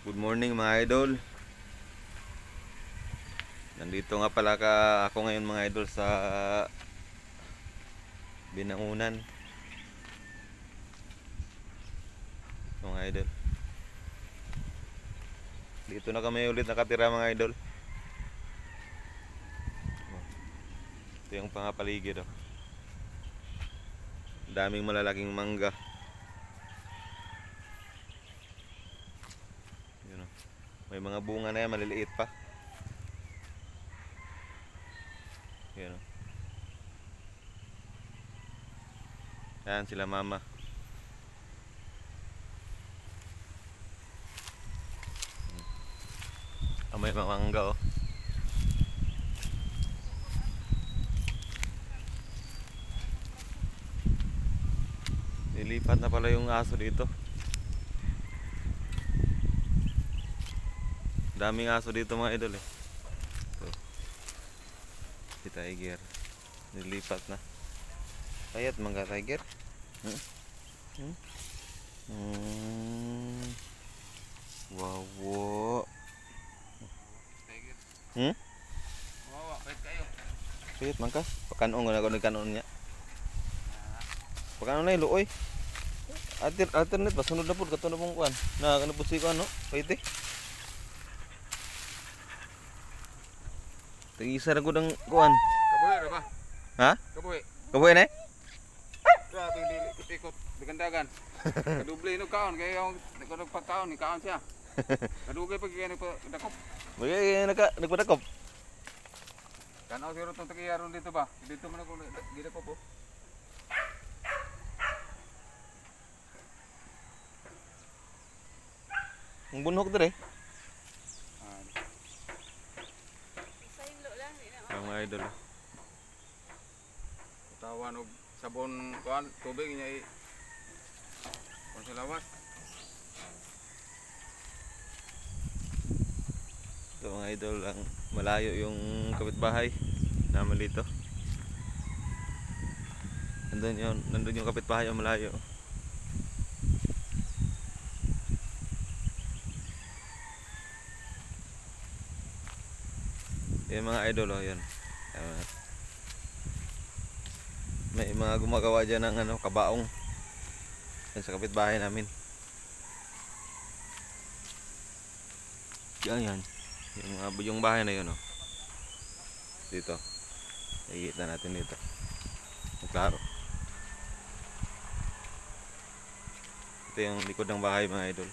Good morning mga idol. Nandito nga pala ako ngayon mga idol sa Binangunan. Mga idol. Dito na kami ulit nakatira mga idol. Ito yung pangapaligid oh. Daming malalaking mangga. Yun, oh. May mga bunga na yan, maliliit pa. Yan oh. Yan sila mama. May mga mangga oh. Nilipat na pala yung aso dito. Daming aso dito mga idol eh. Ito. Si Tiger. Nilipat na. Ayat mangga Tiger. Wow. Wawa, pwede kayo. Pwede mangka. Pakanon na ako nagkanon niya. Pakanon na iluoy. Alternate ba? Sunod na po. Kato na pong kuhan. Na ano po si kuhan no? Pwede. Tag-isa na ko ng kuhan. Kabuhi ra ba? Ha? Kabuhi. Kabuhay na eh? Grabe hindi ikot-ikot digandagan. Kaduble no kaon kay yung nagpagkaon ni kaon siya. Kadugay pag kay nagpadakop. Bagay nagpadakop. Kanaw siguro tong tagiyaron dito ba? Dito man ako gidakop po. Ang bunhok dire. Ang mga idol. Tawan og sabon kuan tubig niya kon sa lawas. Ito mga idol, ang malayo yung kapitbahay naman dito. Nandun yung kapitbahay ang malayo. Yung mga idol oh, yun. May mga gumagawa dyan ng ano, kabaong yan sa kapitbahay namin. Yan. Yung bahay na yun oh. Dito. Ikita natin dito. Klaro. Ito yung likod ng bahay mga idol.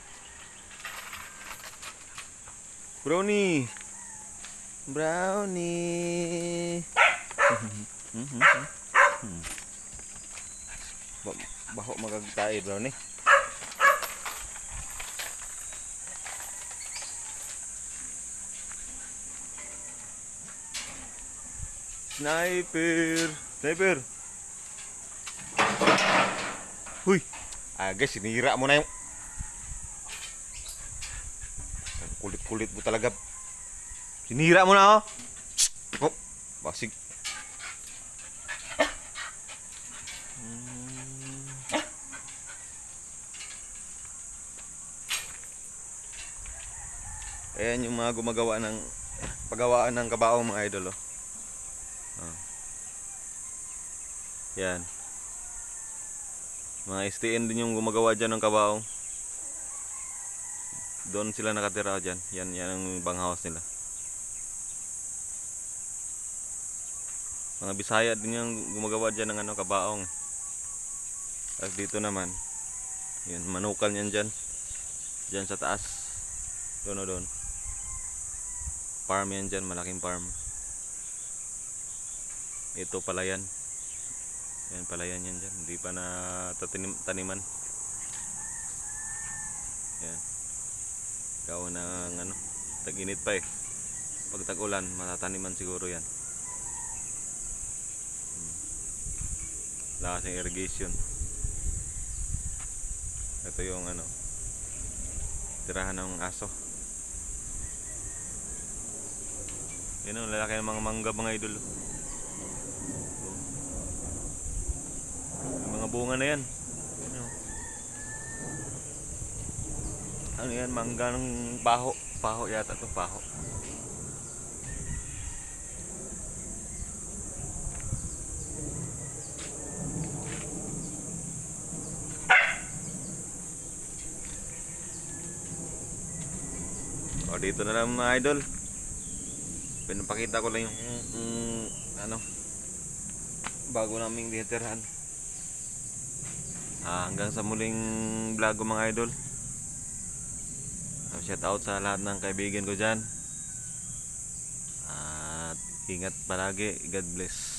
Brownie. Baho magagtay Brownie. Sniper. Huy. Guys, sinira mo na yung kulit-kulit mo talaga. Sinira mo na oh. Oh, basig. Ayan yung mga gumagawa ng paggawaan ng kabaong mga idol oh. Yan. Mga STN din yung gumagawa dyan ng kabaong. Doon sila nakatira dyan. Yan ang banghouse nila. Mga Bisaya din yung gumagawa dyan ng ano, kabaong. At dito naman, yan, manukan yan dyan. Dyan sa taas. Doon o doon. Farm yan dyan, malaking farm. Ito palayan. Yan palayan yan dyan. Hindi pa na taniman. Yan. Gawa ng ano, tag-init pa eh. Pag tag-ulan, matataniman siguro yan. Lakas ng irrigation. Ito yung ano, tirahan ng aso. Yan o, lalaki ng mga mangga mga idol. Yung mga bunga na yan. Ano yan, manggang paho. Paho yata to, paho. O, dito na lang mga idol. Pinapakita ko lang yung ano, bago naming ditirhan. Hanggang sa muling vlog ko mga idol. Shout out sa lahat ng kaibigan ko dyan. At ingat palagi. God bless.